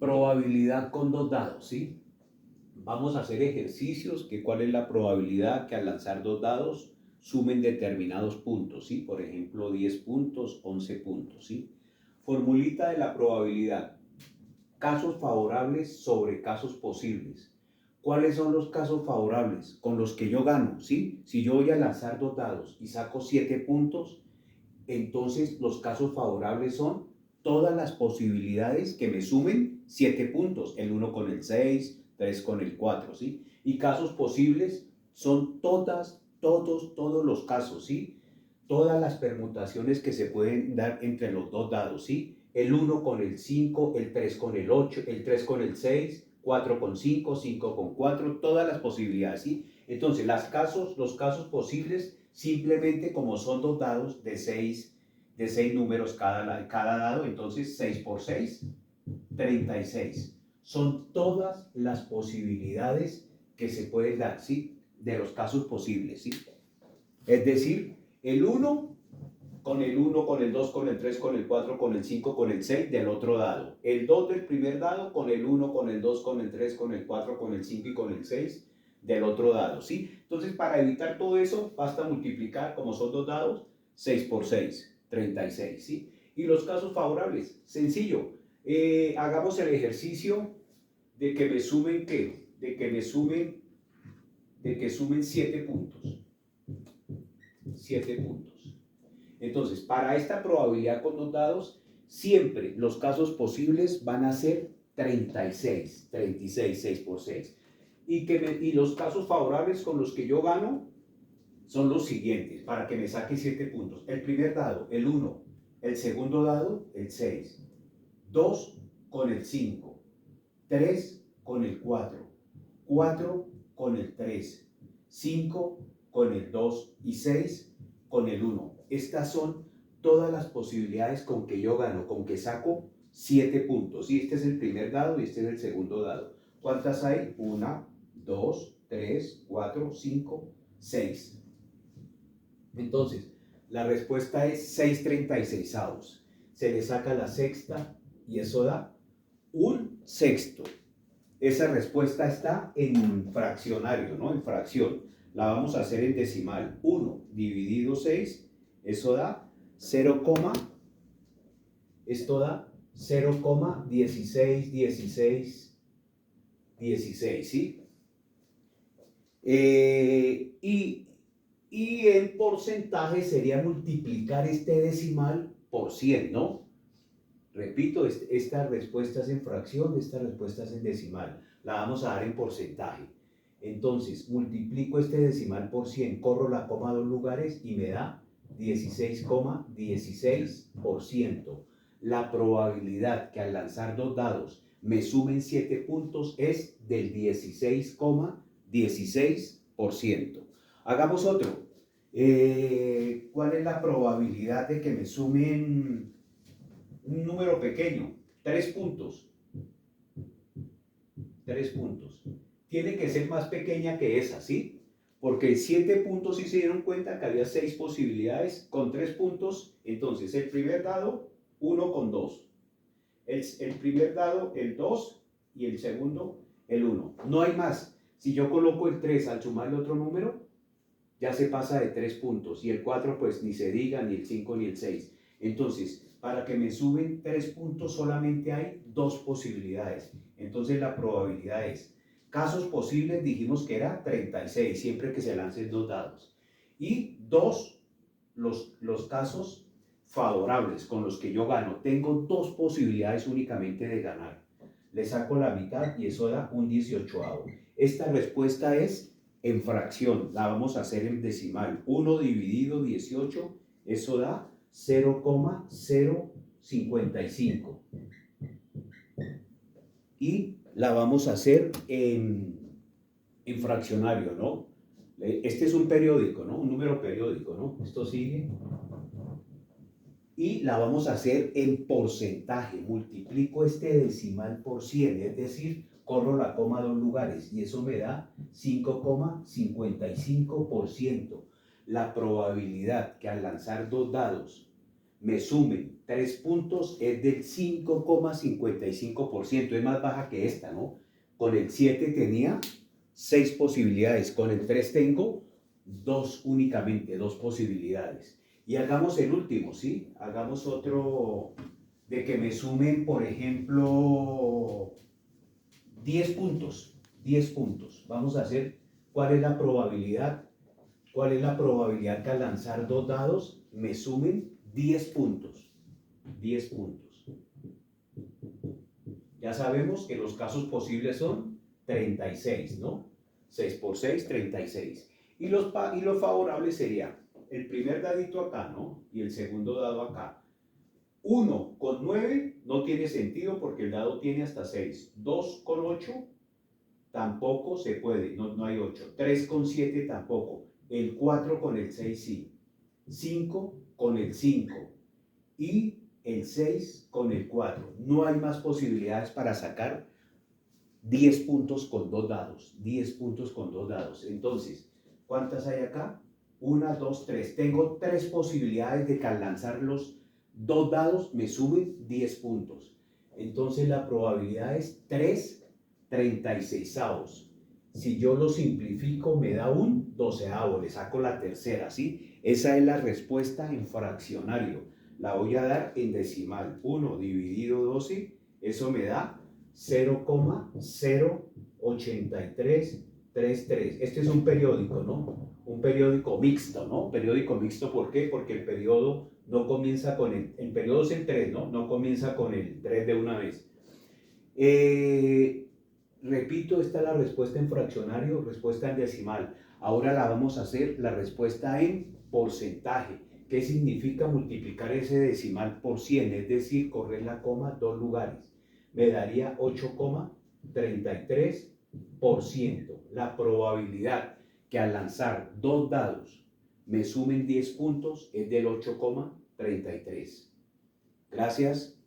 Probabilidad con dos dados, ¿sí? Vamos a hacer ejercicios que cuál es la probabilidad que al lanzar dos dados sumen determinados puntos, ¿sí? Por ejemplo, 10 puntos, 11 puntos, ¿sí? Formulita de la probabilidad. Casos favorables sobre casos posibles. ¿Cuáles son los casos favorables? Con los que yo gano, ¿sí? Si yo voy a lanzar dos dados y saco 7 puntos, entonces los casos favorables son todas las posibilidades que me sumen 7 puntos, el 1 con el 6, 3 con el 4, ¿sí? Y casos posibles son todos los casos, ¿sí? Todas las permutaciones que se pueden dar entre los dos dados, ¿sí? El 1 con el 5, el 3 con el 8, el 3 con el 6, 4 con 5, 5 con 4, todas las posibilidades, ¿sí? Entonces, los casos posibles, simplemente como son dos dados de 6 números cada dado, entonces 6 por 6, 36. Son todas las posibilidades que se pueden dar, ¿sí? De los casos posibles, ¿sí? Es decir, el 1 con el 1, con el 2, con el 3, con el 4, con el 5, con el 6 del otro dado. El 2 del primer dado con el 1, con el 2, con el 3, con el 4, con el 5 y con el 6 del otro dado, ¿sí? Entonces, para evitar todo eso, basta multiplicar, como son dos dados, 6 por 6, 36, ¿sí? Y los casos favorables, sencillo. Hagamos el ejercicio de que me sumen, ¿qué? De que sumen 7 puntos. 7 puntos. Entonces, para esta probabilidad con dos dados, siempre los casos posibles van a ser 36, 6 por 6. Y los casos favorables con los que yo gano son los siguientes, para que me saque 7 puntos. El primer dado, el 1. El segundo dado, el 6. 2 con el 5. 3 con el 4. 4 con el 3. 5 con el 2 y 6 con el 1. Estas son todas las posibilidades con que yo gano, con que saco 7 puntos. Y este es el primer dado y este es el segundo dado. ¿Cuántas hay? 1, 2, 3, 4, 5, 6. Entonces, la respuesta es 6/36. Se le saca la sexta y eso da un sexto. Esa respuesta está en fraccionario, ¿no? En fracción. La vamos a hacer en decimal. 1 dividido 6, eso da 0, esto da 0,1616, ¿sí? Y en porcentaje sería multiplicar este decimal por 100, ¿no? Repito, esta respuesta es en fracción, esta respuesta es en decimal. La vamos a dar en porcentaje. Entonces, multiplico este decimal por 100, corro la coma 2 lugares y me da 16,16%. La probabilidad que al lanzar dos dados me sumen 7 puntos es del 16,16%. Hagamos otro. ¿Cuál es la probabilidad de que me sumen un número pequeño? 3 puntos. 3 puntos. Tiene que ser más pequeña que esa, ¿sí? Porque 7 puntos, si se dieron cuenta que había 6 posibilidades, con 3 puntos, entonces el primer dado, 1 con 2. El primer dado, el 2, y el segundo, el 1. No hay más. Si yo coloco el 3 al sumarle otro número, ya se pasa de 3 puntos. Y el 4, pues ni se diga, ni el 5, ni el 6. Entonces, para que me suben 3 puntos solamente hay 2 posibilidades. Entonces la probabilidad es, casos posibles dijimos que era 36, siempre que se lancen dos dados. Y 2, los casos favorables con los que yo gano. Tengo 2 posibilidades únicamente de ganar. Le saco la mitad y eso da un 18avo. Esta respuesta es en fracción, la vamos a hacer en decimal. 1 dividido 18, eso da 0,055. Y la vamos a hacer en fraccionario, ¿no? Este es un periódico, ¿no? Un número periódico, ¿no? Esto sigue. Y la vamos a hacer en porcentaje. Multiplico este decimal por 100, es decir, corro la coma 2 lugares y eso me da 5,55%. La probabilidad que al lanzar dos dados me sumen 3 puntos es del 5,55%, es más baja que esta, ¿no? Con el 7 tenía 6 posibilidades, con el 3 tengo 2 únicamente, 2 posibilidades. Y hagamos el último, ¿sí? Hagamos otro de que me sumen, por ejemplo, 10 puntos, 10 puntos. Vamos a hacer cuál es la probabilidad, que al lanzar dos dados me sumen 10 puntos. 10 puntos. Ya sabemos que los casos posibles son 36, ¿no? 6 por 6, 36. Y lo favorable sería el primer dadito acá, ¿no? Y el segundo dado acá. 1 con 9 no tiene sentido porque el dado tiene hasta 6. 2 con 8 tampoco se puede, no hay 8. 3 con 7 tampoco. El 4 con el 6 sí. 5 con el 5. Y el 6 con el 4. No hay más posibilidades para sacar 10 puntos con dos dados. 10 puntos con dos dados. Entonces, ¿cuántas hay acá? 1, 2, 3. Tengo 3 posibilidades de que al lanzar los dos dados me sumen 10 puntos. Entonces la probabilidad es 3/36. Si yo lo simplifico me da un 12avo, le saco la tercera, ¿sí? Esa es la respuesta en fraccionario. La voy a dar en decimal. 1 dividido 12, eso me da 0,08333. Este es un periódico, ¿no? Un periódico mixto, ¿no? Periódico mixto, ¿por qué? Porque el periodo no comienza con el periodo es el 3, ¿no? No comienza con el 3 de una vez. Repito, esta es la respuesta en fraccionario, respuesta en decimal. Ahora la vamos a hacer la respuesta en porcentaje. ¿Qué significa multiplicar ese decimal por 100? Es decir, correr la coma dos lugares. Me daría 8,33%. La probabilidad que al lanzar dos dados me sumen 10 puntos es del 8,33. Gracias.